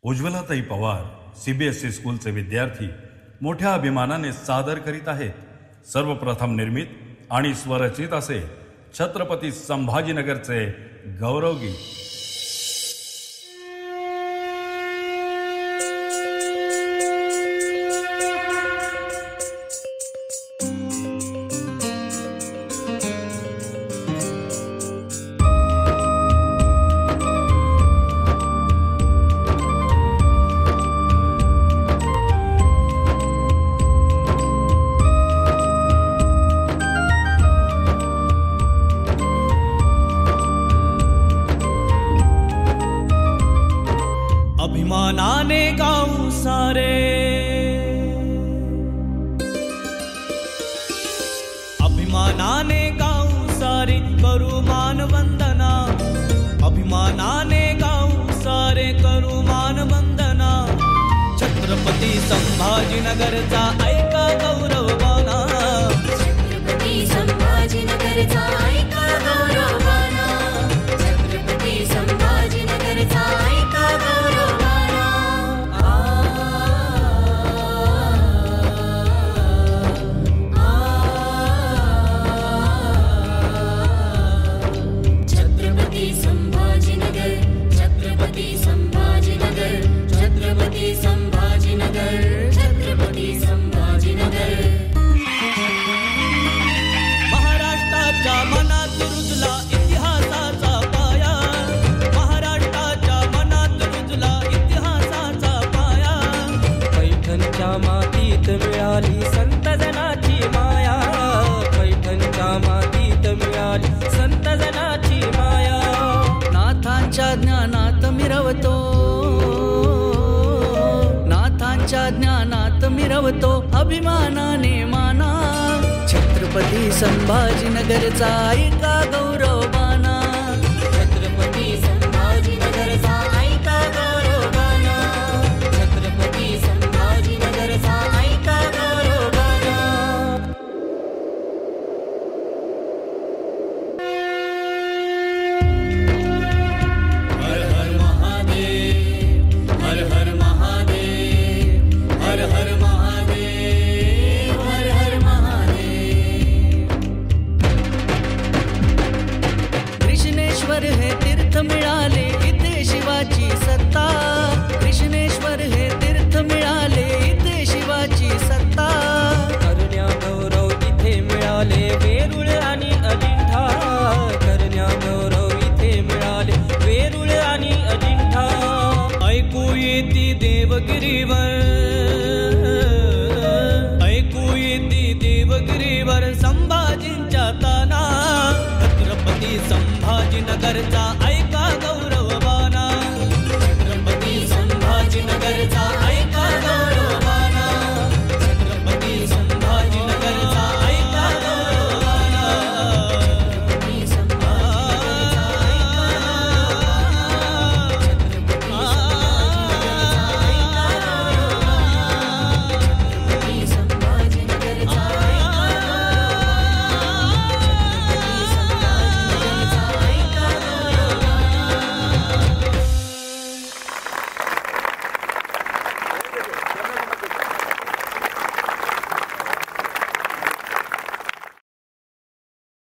उज्ज्वलाताई Pawar CBSE स्कूलचे विद्यार्थी मोठ्या अभिमानाने सादर करीत आहेत सर्वप्रथम निर्मित आणि स्वरचित असे छत्रपती संभाजीनगरचे गौरवगीत। अभिमानाने गाऊ सारे, अभिमानाने गाऊ सारे करू मान वंदना, अभिमानाने गाऊ सारे करू मान वंदना। छत्रपती संभाजीनगरचा ऐका गौरवगाना, छत्रपती संभाजीनगरचा ऐका गौरवगाना, छत्रपती संभाजीनगरचा ऐका गौरवगाना। छत्रपती संभाजीनगर, छत्रपती संभाजीनगर, छत्रपती संभाजीनगर, छत्रपती संभाजीनगर। महाराष्ट्राच्या मनात रुजला इतिहासाचा पाया, महाराष्ट्राच्या मनात रुजला इतिहासाचा पाया। पैठणच्या मातीत मिळाली संत जनाची माया, पैठणच्या मातीत मिळाली संत जनाची माया। नाथांच्या ज्ञानात मिरवतो, नाथांच्या ज्ञानात मिरवतो अभिमानाने माना। छत्रपती संभाजीनगरचा ऐका गौरवगाना, छत्रपती संभाजीनगरचा ऐका गौरवगाना, छत्रपती संभाजीनगरचा ऐका गौरवगाना। हर हर महादेव, हर हर महादेव, हर हर महादेव, हर हर महादेव। कृष्णेश्वर हे तीर्थ मिळाले इथे शिवाची सत्ता, कृष्णेश्वर हे तीर्थ मिळाले इथे शिवाची सत्ता। करण्या गौरव इथे मिळाले वेरूळ आणि अजिंठा, करण्या गौरव इथे मिळाले वेरूळ आणि अजिंठा। ऐकू येती देवगिरीवर, ऐकू येती देवगिरीवर संभाजींच्या ताना। छत्रपती संभाजीनगरचा